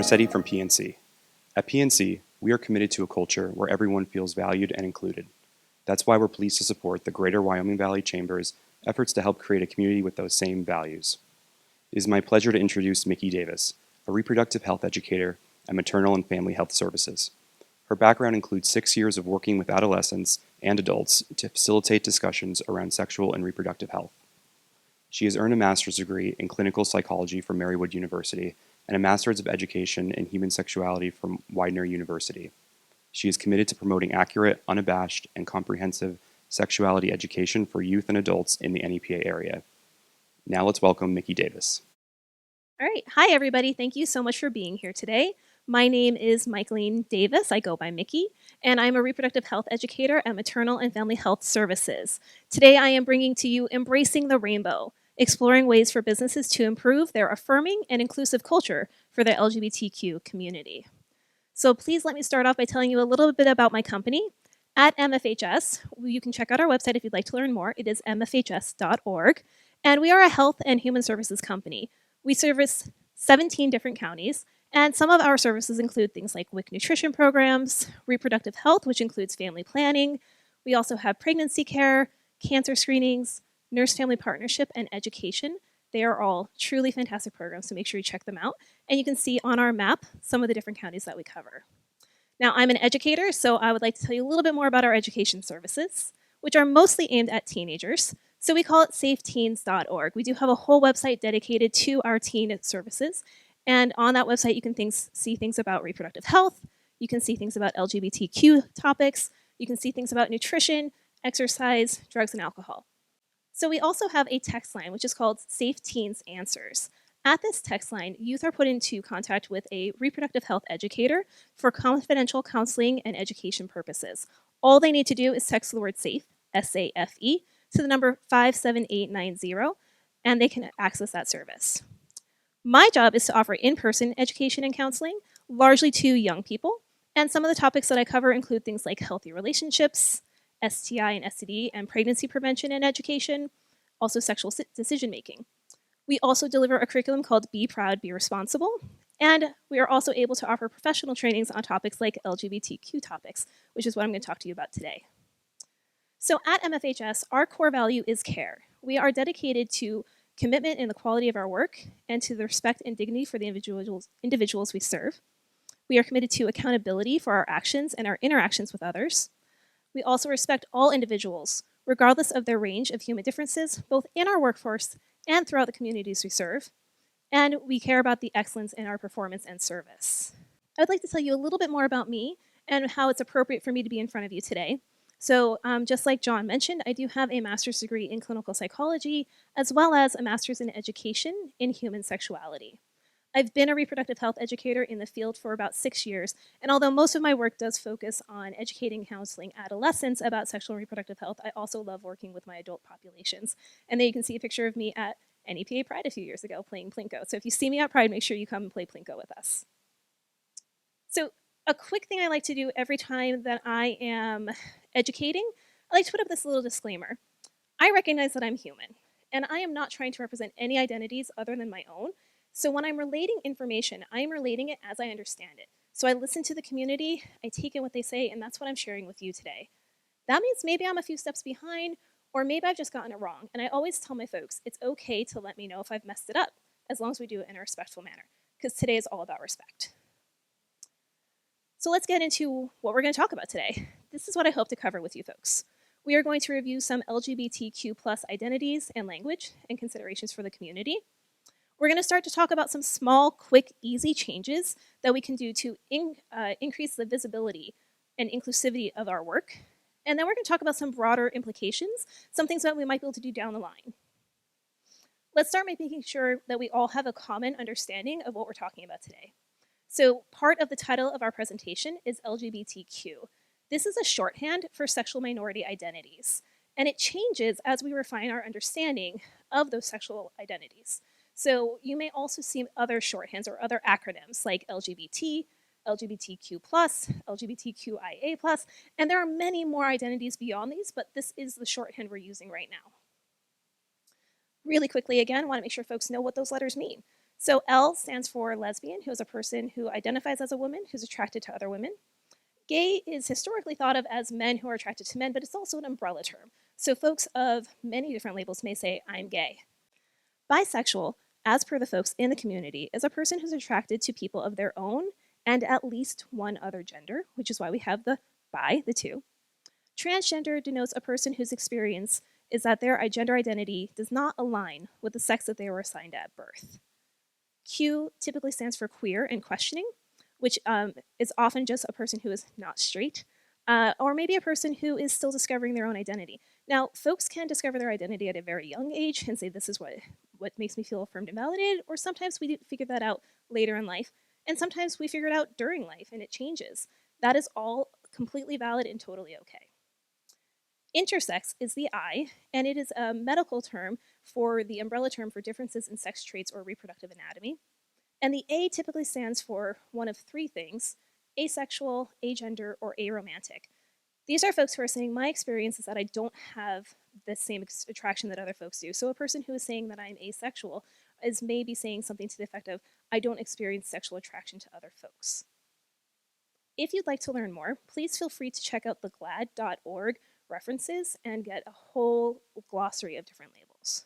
Marcetti from PNC. At PNC, we are committed to a culture where everyone feels valued and included. That's why we're pleased to support the Greater Wyoming Valley Chamber's efforts to help create a community with those same values. It is my pleasure to introduce Mickey Davis, a reproductive health educator at Maternal and Family Health Services. Her background includes 6 years of working with adolescents and adults to facilitate discussions around sexual and reproductive health. She has earned a master's degree in clinical psychology from Marywood University and a master's of education in human sexuality from Widener University. She is committed to promoting accurate, unabashed, and comprehensive sexuality education for youth and adults in the NEPA area. Now let's welcome Mickey Davis. All right. Hi, everybody. Thank you so much for being here today. My name is Michalene Davis. I go by Mickey, and I'm a reproductive health educator at Maternal and Family Health Services. Today, I am bringing to you Embracing the Rainbow, exploring ways for businesses to improve their affirming and inclusive culture for the LGBTQ community. So please let me start off by telling you a little bit about my company. At MFHS, you can check out our website if you'd like to learn more. It is mfhs.org, and we are a health and human services company. We service 17 different counties, and some of our services include things like WIC nutrition programs, reproductive health, which includes family planning. We also have pregnancy care, cancer screenings, nurse-family partnership, and education. They are all truly fantastic programs, so make sure you check them out. And you can see on our map some of the different counties that we cover. Now, I'm an educator, so I would like to tell you a little bit more about our education services, which are mostly aimed at teenagers. So we call it safeteens.org. We do have a whole website dedicated to our teen services. And on that website, you can see things about reproductive health. You can see things about LGBTQ topics. You can see things about nutrition, exercise, drugs, and alcohol. So we also have a text line, which is called Safe Teens Answers. At this text line, youth are put into contact with a reproductive health educator for confidential counseling and education purposes. All they need to do is text the word SAFE, S-A-F-E, to the number 57890, and they can access that service. My job is to offer in-person education and counseling, largely to young people, and some of the topics that I cover include things like healthy relationships, STI and STD, and pregnancy prevention and education, also sexual decision-making. We also deliver a curriculum called Be Proud, Be Responsible, and we are also able to offer professional trainings on topics like LGBTQ topics, which is what I'm going to talk to you about today. So at MFHS, our core value is care. We are dedicated to commitment in the quality of our work and to the respect and dignity for the individuals we serve. We are committed to accountability for our actions and our interactions with others. We also respect all individuals, regardless of their range of human differences, both in our workforce and throughout the communities we serve. And we care about the excellence in our performance and service. I would like to tell you a little bit more about me and how it's appropriate for me to be in front of you today. So just like John mentioned, I do have a master's degree in clinical psychology, as well as a master's in education in human sexuality. I've been a reproductive health educator in the field for about 6 years, and although most of my work does focus on educating and counseling adolescents about sexual and reproductive health, I also love working with my adult populations. And then you can see a picture of me at NEPA Pride a few years ago playing Plinko. So if you see me at Pride, make sure you come and play Plinko with us. So a quick thing I like to do every time that I am educating, I like to put up this little disclaimer. I recognize that I'm human, and I am not trying to represent any identities other than my own. So when I'm relating information, I'm relating it as I understand it. So I listen to the community, I take in what they say, and that's what I'm sharing with you today. That means maybe I'm a few steps behind, or maybe I've just gotten it wrong. And I always tell my folks, it's okay to let me know if I've messed it up, as long as we do it in a respectful manner, because today is all about respect. So let's get into what we're going to talk about today. This is what I hope to cover with you folks. We are going to review some LGBTQ+ identities and language and considerations for the community. We're going to start to talk about some small, quick, easy changes that we can do to increase the visibility and inclusivity of our work. And then we're going to talk about some broader implications, some things that we might be able to do down the line. Let's start by making sure that we all have a common understanding of what we're talking about today. So part of the title of our presentation is LGBTQ. This is a shorthand for sexual minority identities, and it changes as we refine our understanding of those sexual identities. So you may also see other shorthands or other acronyms like LGBT, LGBTQ+, LGBTQIA+, and there are many more identities beyond these, but this is the shorthand we're using right now. Really quickly, again, I want to make sure folks know what those letters mean. So L stands for lesbian, who is a person who identifies as a woman who's attracted to other women. Gay is historically thought of as men who are attracted to men, but it's also an umbrella term. So folks of many different labels may say, I'm gay. Bisexual, as per the folks in the community, is a person who's attracted to people of their own and at least one other gender, which is why we have the bi, the two. Transgender denotes a person whose experience is that their gender identity does not align with the sex that they were assigned at birth. Q typically stands for queer and questioning, which is often just a person who is not straight, or maybe a person who is still discovering their own identity. Now, folks can discover their identity at a very young age and say, this is what makes me feel affirmed and validated, or sometimes we figure that out later in life, and sometimes we figure it out during life and it changes. That is all completely valid and totally okay. Intersex is the I, and it is a medical term for the umbrella term for differences in sex traits or reproductive anatomy. And the A typically stands for one of three things: asexual, agender, or aromantic. These are folks who are saying, my experience is that I don't have the same attraction that other folks do. So a person who is saying that I'm asexual is maybe saying something to the effect of, I don't experience sexual attraction to other folks. If you'd like to learn more, please feel free to check out the glad.org references and get a whole glossary of different labels.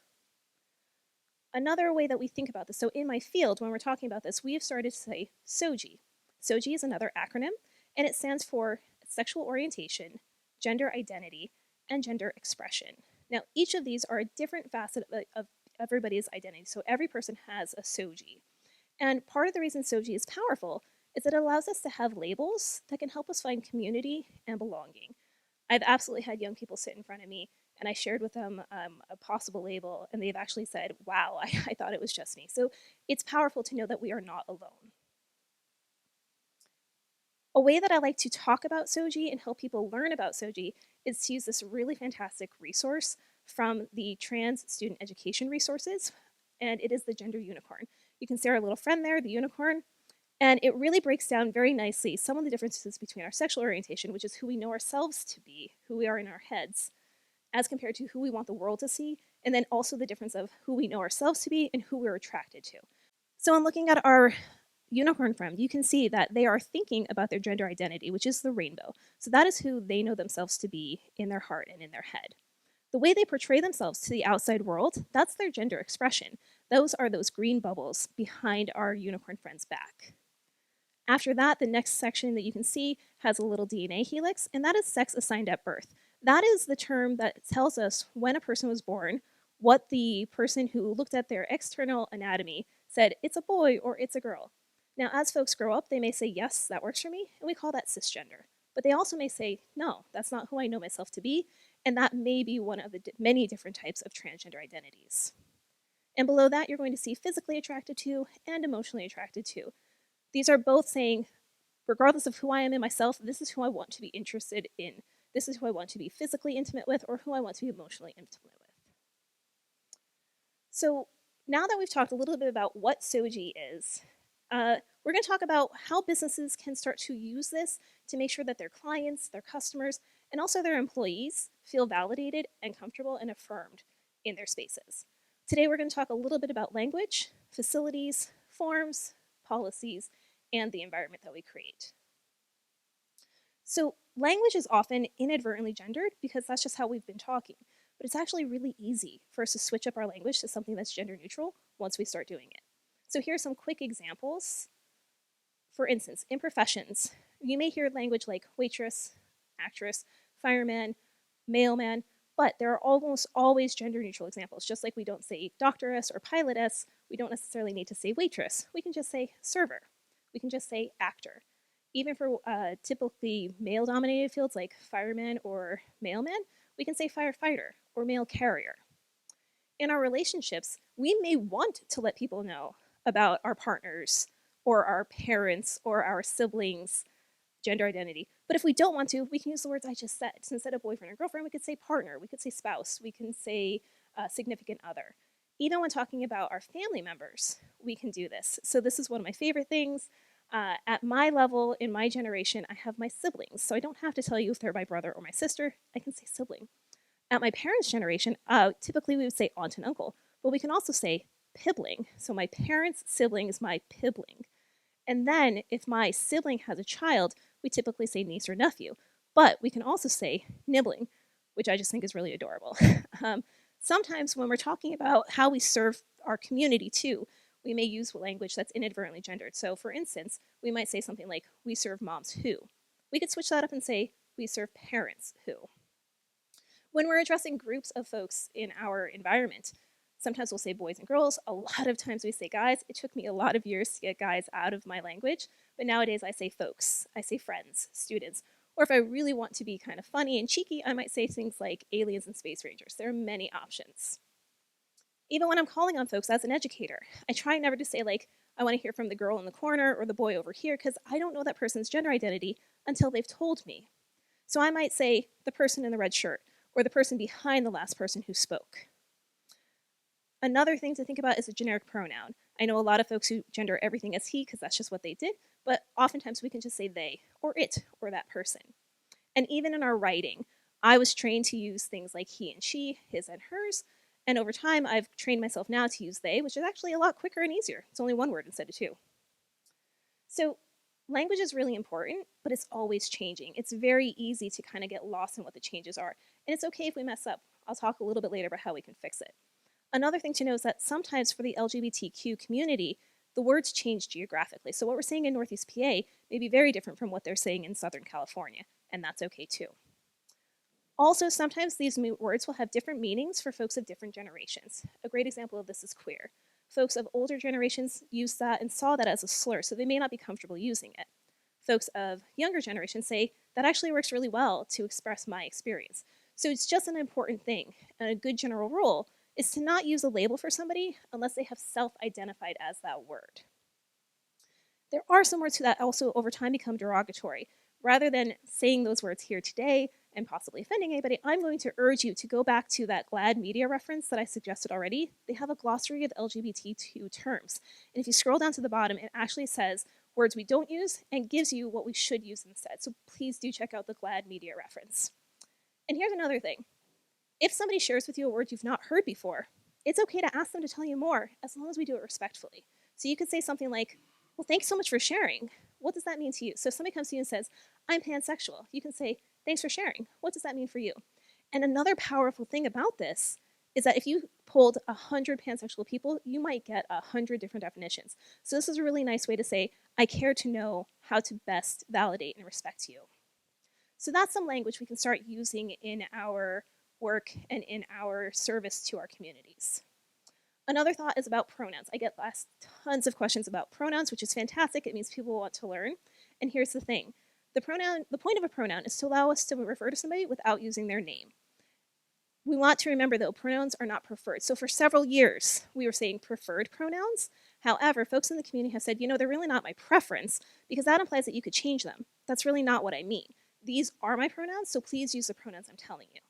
Another way that we think about this, so in my field, when we're talking about this, we have started to say SOGIE. SOGIE is another acronym, and it stands for sexual orientation, gender identity, and gender expression. Now, each of these are a different facet of everybody's identity, so every person has a SOGIE. And part of the reason SOGIE is powerful is that it allows us to have labels that can help us find community and belonging. I've absolutely had young people sit in front of me and I shared with them a possible label, and they've actually said, wow, I thought it was just me. So it's powerful to know that we are not alone. A way that I like to talk about SOGIE and help people learn about SOGIE is to use this really fantastic resource from the Trans Student Education Resources, and it is the Gender Unicorn. You can see our little friend there, the unicorn, and it really breaks down very nicely some of the differences between our sexual orientation, which is who we know ourselves to be, who we are in our heads, as compared to who we want the world to see, and then also the difference of who we know ourselves to be and who we're attracted to. So in looking at our unicorn friend, you can see that they are thinking about their gender identity, which is the rainbow. So that is who they know themselves to be in their heart and in their head. The way they portray themselves to the outside world, that's their gender expression. Those are those green bubbles behind our unicorn friend's back. After that, the next section that you can see has a little DNA helix, and that is sex assigned at birth. That is the term that tells us when a person was born, what the person who looked at their external anatomy said, it's a boy or it's a girl. Now, as folks grow up, they may say, yes, that works for me, and we call that cisgender. But they also may say, no, that's not who I know myself to be, and that may be one of the many different types of transgender identities. And below that, you're going to see physically attracted to and emotionally attracted to. These are both saying, regardless of who I am in myself, this is who I want to be interested in. This is who I want to be physically intimate with, or who I want to be emotionally intimate with. So now that we've talked a little bit about what SOGIE is, we're going to talk about how businesses can start to use this to make sure that their clients, their customers, and also their employees feel validated and comfortable and affirmed in their spaces. Today we're going to talk a little bit about language, facilities, forms, policies, and the environment that we create. So language is often inadvertently gendered because that's just how we've been talking. But it's actually really easy for us to switch up our language to something that's gender neutral once we start doing it. So here are some quick examples. For instance, in professions, you may hear language like waitress, actress, fireman, mailman, but there are almost always gender neutral examples. Just like we don't say doctoress or pilotess, we don't necessarily need to say waitress. We can just say server. We can just say actor. Even for typically male-dominated fields like fireman or mailman, we can say firefighter or mail carrier. In our relationships, we may want to let people know about our partners or our parents or our siblings' gender identity. But if we don't want to, we can use the words I just said. So instead of boyfriend or girlfriend, we could say partner, we could say spouse, we can say significant other. Even when talking about our family members, we can do this. So this is one of my favorite things. At my level, in my generation, I have my siblings. So I don't have to tell you if they're my brother or my sister. I can say sibling. At my parents' generation, typically we would say aunt and uncle. But we can also say pibling. So my parents' sibling is my pibling. And then if my sibling has a child, we typically say niece or nephew. But we can also say nibbling, which I just think is really adorable. Sometimes when we're talking about how we serve our community too, we may use language that's inadvertently gendered. So for instance, we might say something like, we serve moms who. We could switch that up and say, we serve parents who. When we're addressing groups of folks in our environment, sometimes we'll say boys and girls. A lot of times we say guys. It took me a lot of years to get guys out of my language, but nowadays I say folks, I say friends, students, or if I really want to be kind of funny and cheeky, I might say things like aliens and space rangers. There are many options. Even when I'm calling on folks as an educator, I try never to say like, I want to hear from the girl in the corner or the boy over here, because I don't know that person's gender identity until they've told me. So I might say the person in the red shirt, or the person behind the last person who spoke. Another thing to think about is a generic pronoun. I know a lot of folks who gender everything as he because that's just what they did, but oftentimes we can just say they, or it, or that person. And even in our writing, I was trained to use things like he and she, his and hers, and over time I've trained myself now to use they, which is actually a lot quicker and easier. It's only one word instead of two. So language is really important, but it's always changing. It's very easy to kind of get lost in what the changes are. And it's okay if we mess up. I'll talk a little bit later about how we can fix it. Another thing to know is that sometimes for the LGBTQ community, the words change geographically. So what we're saying in Northeast PA may be very different from what they're saying in Southern California, and that's okay too. Also, sometimes these words will have different meanings for folks of different generations. A great example of this is queer. Folks of older generations used that and saw that as a slur, so they may not be comfortable using it. Folks of younger generations say, that actually works really well to express my experience. So it's just an important thing. And a good general rule is to not use a label for somebody unless they have self-identified as that word. There are some words that also over time become derogatory. Rather than saying those words here today and possibly offending anybody, I'm going to urge you to go back to that GLAAD media reference that I suggested already. They have a glossary of LGBTQ terms. And if you scroll down to the bottom, it actually says words we don't use and gives you what we should use instead. So please do check out the GLAAD media reference. And here's another thing. If somebody shares with you a word you've not heard before, it's okay to ask them to tell you more as long as we do it respectfully. So you could say something like, well, thanks so much for sharing. What does that mean to you? So if somebody comes to you and says, I'm pansexual, you can say, thanks for sharing. What does that mean for you? And another powerful thing about this is that if you polled 100 pansexual people, you might get 100 different definitions. So this is a really nice way to say, I care to know how to best validate and respect you. So that's some language we can start using in our work and in our service to our communities. Another thought is about pronouns. I get asked tons of questions about pronouns, which is fantastic. It means people want to learn. And here's the thing. The point of a pronoun is to allow us to refer to somebody without using their name. We want to remember, though, pronouns are not preferred. So for several years, we were saying preferred pronouns. However, folks in the community have said, they're really not my preference because that implies that you could change them. That's really not what I mean. These are my pronouns, so please use the pronouns I'm telling you.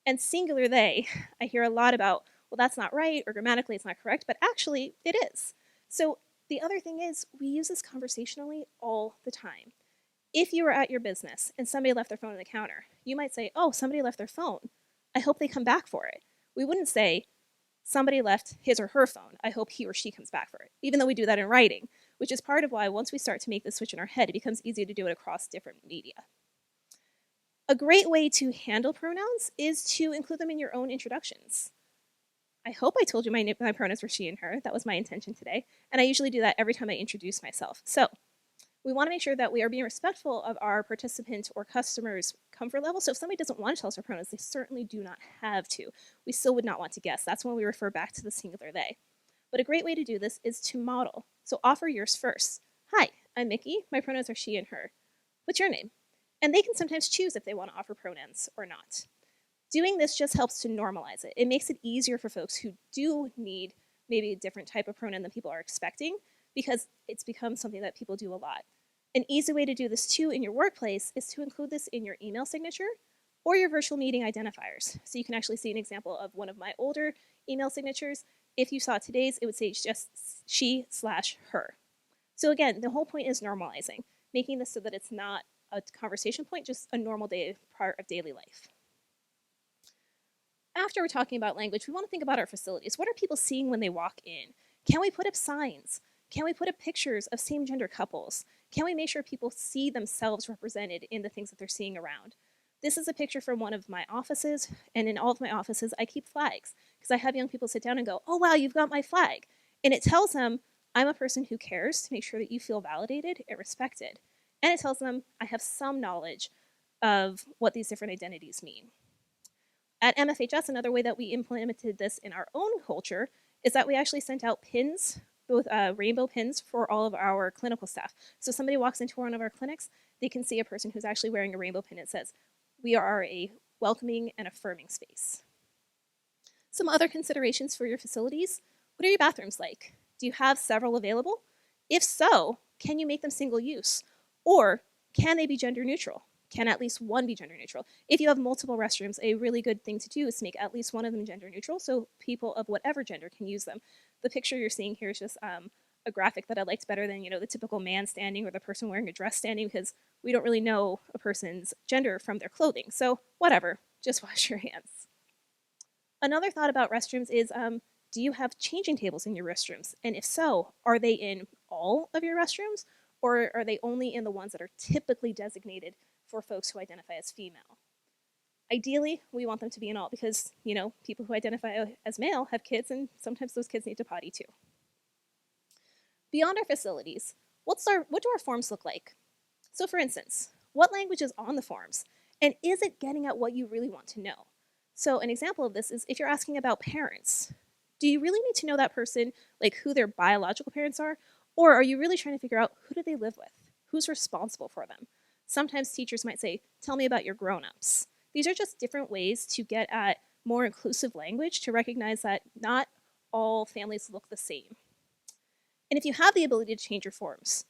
And singular they, I hear a lot about, well, that's not right, or grammatically it's not correct, but actually it is. So the other thing is, we use this conversationally all the time. If you were at your business and somebody left their phone on the counter, you might say, oh, somebody left their phone. I hope they come back for it. We wouldn't say, somebody left his or her phone. I hope he or she comes back for it, even though we do that in writing, which is part of why once we start to make the switch in our head, it becomes easy to do it across different media. A great way to handle pronouns is to include them in your own introductions. I hope I told you my pronouns were she and her. That was my intention today. And I usually do that every time I introduce myself. So we want to make sure that we are being respectful of our participant or customer's comfort level. So if somebody doesn't want to tell us their pronouns, they certainly do not have to. We still would not want to guess. That's when we refer back to the singular they. But a great way to do this is to model. So offer yours first. Hi, I'm Mickey. My pronouns are she and her. What's your name? And they can sometimes choose if they want to offer pronouns or not. Doing this just helps to normalize it. It makes it easier for folks who do need maybe a different type of pronoun than people are expecting, because it's become something that people do a lot. An easy way to do this too in your workplace is to include this in your email signature or your virtual meeting identifiers. So you can actually see an example of one of my older email signatures. If you saw today's, it would say just she/her. So again, the whole point is normalizing, making this so that it's not a conversation point, just a normal day part of daily life. After we're talking about language, we want to think about our facilities. What are people seeing when they walk in? Can we put up signs? Can we put up pictures of same-gender couples? Can we make sure people see themselves represented in the things that they're seeing around? This is a picture from one of my offices, and in all of my offices, I keep flags because I have young people sit down and go, oh, wow, you've got my flag. And it tells them I'm a person who cares to make sure that you feel validated and respected. And it tells them I have some knowledge of what these different identities mean. At MFHS, another way that we implemented this in our own culture is that we actually sent out pins, both rainbow pins, for all of our clinical staff. So somebody walks into one of our clinics, they can see a person who's actually wearing a rainbow pin. It says, we are a welcoming and affirming space. Some other considerations for your facilities. What are your bathrooms like? Do you have several available? If so, can you make them single use? Or can they be gender neutral? Can at least one be gender neutral? If you have multiple restrooms, a really good thing to do is to make at least one of them gender neutral so people of whatever gender can use them. The picture you're seeing here is just a graphic that I liked better than the typical man standing or the person wearing a dress standing, because we don't really know a person's gender from their clothing. So whatever, just wash your hands. Another thought about restrooms is, do you have changing tables in your restrooms? And if so, are they in all of your restrooms, or are they only in the ones that are typically designated for folks who identify as female? Ideally, we want them to be in all because, people who identify as male have kids, and sometimes those kids need to potty too. Beyond our facilities, what do our forms look like? So for instance, what language is on the forms? And is it getting at what you really want to know? So an example of this is if you're asking about parents, do you really need to know that person, like who their biological parents are? Or are you really trying to figure out who do they live with? Who's responsible for them? Sometimes teachers might say, tell me about your grown-ups. These are just different ways to get at more inclusive language to recognize that not all families look the same. And if you have the ability to change your forms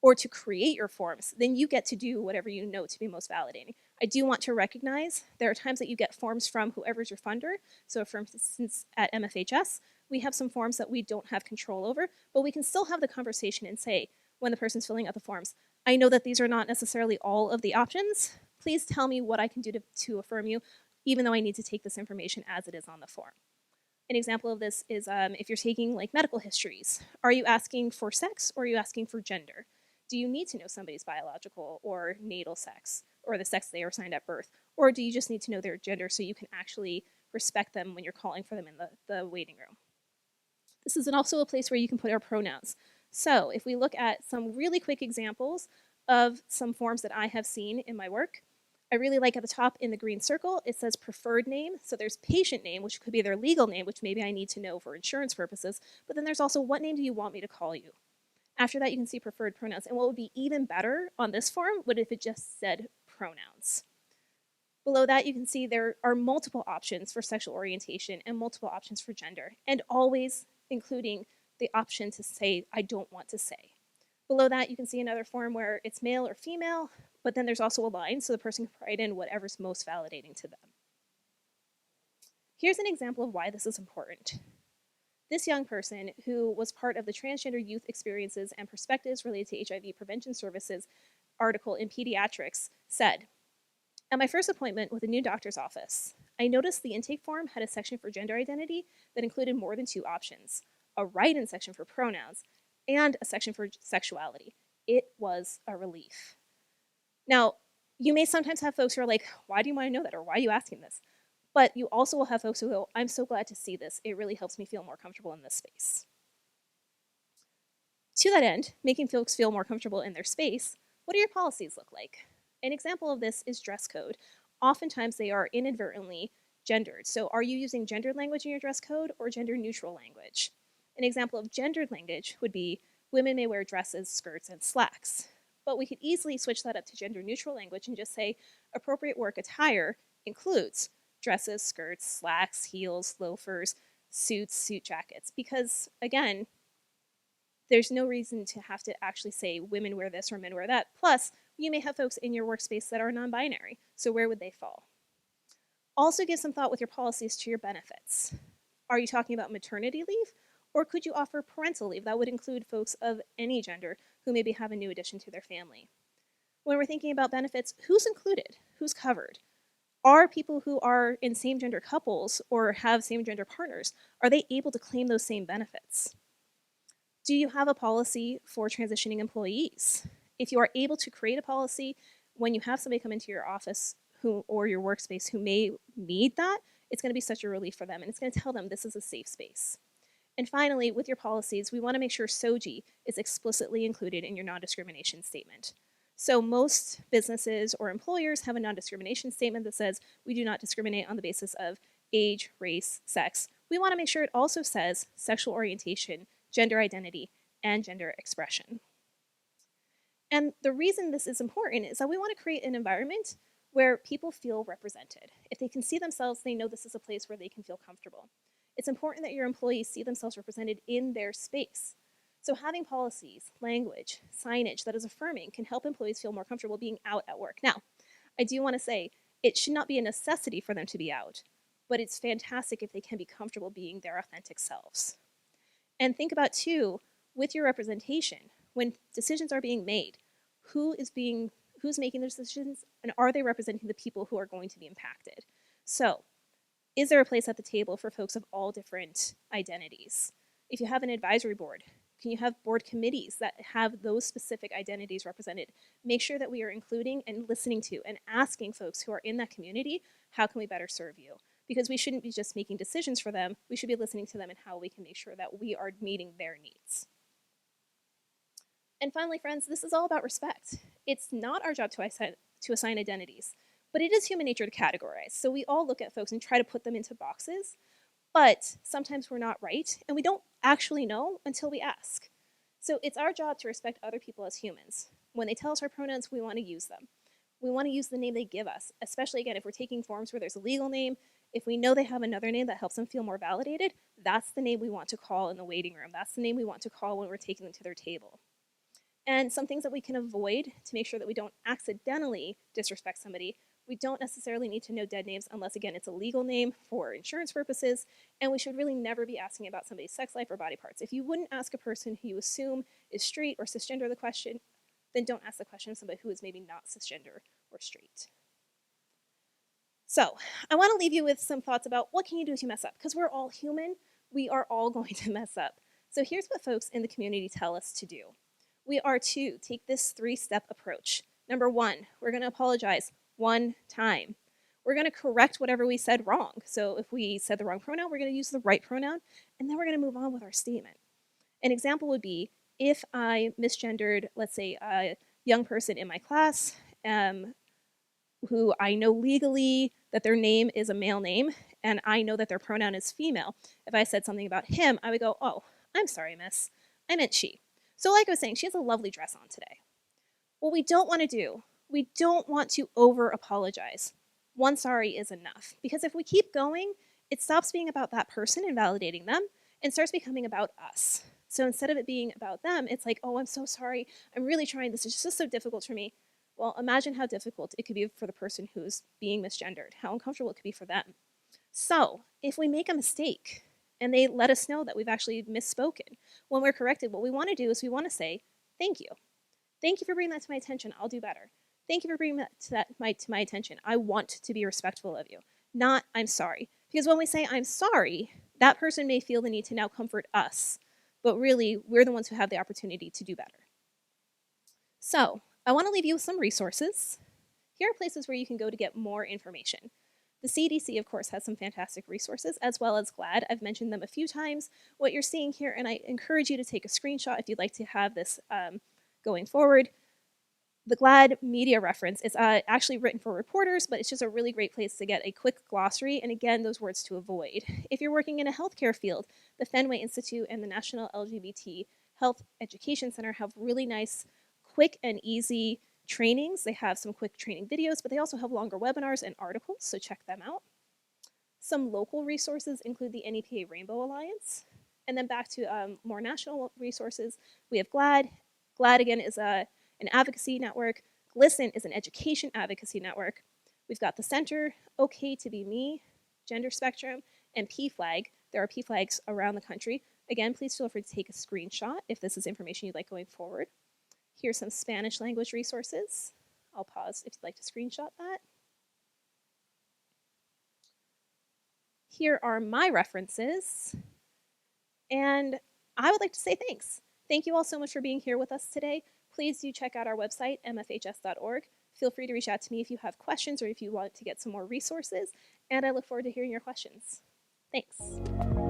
or to create your forms, then you get to do whatever you know to be most validating. I do want to recognize there are times that you get forms from whoever's your funder. So for instance, at MFHS, we have some forms that we don't have control over, but we can still have the conversation and say, when the person's filling out the forms, I know that these are not necessarily all of the options. Please tell me what I can do to affirm you, even though I need to take this information as it is on the form. An example of this is if you're taking like medical histories. Are you asking for sex or are you asking for gender? Do you need to know somebody's biological or natal sex or the sex they were assigned at birth? Or do you just need to know their gender so you can actually respect them when you're calling for them in the waiting room? This is also a place where you can put our pronouns. So if we look at some really quick examples of some forms that I have seen in my work, I really like at the top in the green circle, it says preferred name. So there's patient name, which could be their legal name, which maybe I need to know for insurance purposes. But then there's also what name do you want me to call you? After that, you can see preferred pronouns. And what would be even better on this form would if it just said pronouns. Below that, you can see there are multiple options for sexual orientation and multiple options for gender, and always including the option to say, I don't want to say. Below that, you can see another form where it's male or female, but then there's also a line so the person can write in whatever's most validating to them. Here's an example of why this is important. This young person, who was part of the Transgender Youth Experiences and Perspectives Related to HIV Prevention Services article in Pediatrics, said, at my first appointment with a new doctor's office, I noticed the intake form had a section for gender identity that included more than 2 options, a write-in section for pronouns, and a section for sexuality. It was a relief. Now, you may sometimes have folks who are like, why do you want to know that? Or why are you asking this? But you also will have folks who go, I'm so glad to see this. It really helps me feel more comfortable in this space. To that end, making folks feel more comfortable in their space, what do your policies look like? An example of this is dress code. Oftentimes they are inadvertently gendered. So are you using gendered language in your dress code or gender neutral language? An example of gendered language would be women may wear dresses, skirts, and slacks. But we could easily switch that up to gender neutral language and just say appropriate work attire includes dresses, skirts, slacks, heels, loafers, suits, suit jackets. Because again, there's no reason to have to actually say women wear this or men wear that. Plus, you may have folks in your workspace that are non-binary. So where would they fall? Also give some thought with your policies to your benefits. Are you talking about maternity leave? Or could you offer parental leave? That would include folks of any gender who maybe have a new addition to their family. When we're thinking about benefits, who's included? Who's covered? Are people who are in same-gender couples or have same-gender partners, are they able to claim those same benefits? Do you have a policy for transitioning employees? If you are able to create a policy when you have somebody come into your office or your workspace who may need that, it's going to be such a relief for them, and it's going to tell them this is a safe space. And finally, with your policies, we want to make sure SOGIE is explicitly included in your non-discrimination statement. So most businesses or employers have a non-discrimination statement that says we do not discriminate on the basis of age, race, sex. We want to make sure it also says sexual orientation, gender identity, and gender expression. And the reason this is important is that we want to create an environment where people feel represented. If they can see themselves, they know this is a place where they can feel comfortable. It's important that your employees see themselves represented in their space. So having policies, language, signage that is affirming can help employees feel more comfortable being out at work. Now, I do want to say it should not be a necessity for them to be out, but it's fantastic if they can be comfortable being their authentic selves. And think about, too, with your representation, when decisions are being made, who's making those decisions, and are they representing the people who are going to be impacted? So, is there a place at the table for folks of all different identities? If you have an advisory board, can you have board committees that have those specific identities represented? Make sure that we are including and listening to and asking folks who are in that community, how can we better serve you? Because we shouldn't be just making decisions for them, we should be listening to them and how we can make sure that we are meeting their needs. And finally, friends, this is all about respect. It's not our job to assign identities, but it is human nature to categorize. So we all look at folks and try to put them into boxes, but sometimes we're not right, and we don't actually know until we ask. So it's our job to respect other people as humans. When they tell us our pronouns, we want to use them. We want to use the name they give us, especially, again, if we're taking forms where there's a legal name. If we know they have another name that helps them feel more validated, that's the name we want to call in the waiting room. That's the name we want to call when we're taking them to their table. And some things that we can avoid to make sure that we don't accidentally disrespect somebody. We don't necessarily need to know dead names unless, again, it's a legal name for insurance purposes, and we should really never be asking about somebody's sex life or body parts. If you wouldn't ask a person who you assume is straight or cisgender the question, then don't ask the question of somebody who is maybe not cisgender or straight. So I want to leave you with some thoughts about what can you do if you mess up, because we're all human. We are all going to mess up. So here's what folks in the community tell us to do. We are to take this 3-step approach. Number 1, we're going to apologize 1 time. We're going to correct whatever we said wrong. So if we said the wrong pronoun, we're going to use the right pronoun, and then we're going to move on with our statement. An example would be if I misgendered, let's say, a young person in my class who I know legally that their name is a male name, and I know that their pronoun is female. If I said something about him, I would go, oh, I'm sorry, miss. I meant she. So like I was saying, she has a lovely dress on today. What we don't want to do, we don't want to over-apologize. 1 sorry is enough. Because if we keep going, it stops being about that person and validating them and starts becoming about us. So instead of it being about them, it's like, oh, I'm so sorry. I'm really trying. This is just so difficult for me. Well, imagine how difficult it could be for the person who's being misgendered, how uncomfortable it could be for them. So if we make a mistake and they let us know that we've actually misspoken, when we're corrected, what we want to do is we want to say, thank you. Thank you for bringing that to my attention. I'll do better. Thank you for bringing that to my attention. I want to be respectful of you. Not, I'm sorry. Because when we say, I'm sorry, that person may feel the need to now comfort us. But really, we're the ones who have the opportunity to do better. So, I want to leave you with some resources. Here are places where you can go to get more information. The CDC, of course, has some fantastic resources, as well as GLAAD. I've mentioned them a few times. What you're seeing here, and I encourage you to take a screenshot if you'd like to have this going forward. The GLAAD media reference is actually written for reporters, but it's just a really great place to get a quick glossary, and again, those words to avoid. If you're working in a healthcare field, the Fenway Institute and the National LGBT Health Education Center have really nice, quick and easy trainings. They have some quick training videos, but they also have longer webinars and articles, so check them out. Some local resources include the NEPA Rainbow Alliance. And then back to more national resources, we have GLAAD. GLAAD, again, is an advocacy network. GLISTEN is an education advocacy network. We've got the Center, OK to Be Me, Gender Spectrum, and PFLAG. There are PFLAGs around the country. Again, please feel free to take a screenshot if this is information you'd like going forward. Here's some Spanish language resources. I'll pause if you'd like to screenshot that. Here are my references. And I would like to say thanks. Thank you all so much for being here with us today. Please do check out our website, mfhs.org. Feel free to reach out to me if you have questions or if you want to get some more resources. And I look forward to hearing your questions. Thanks.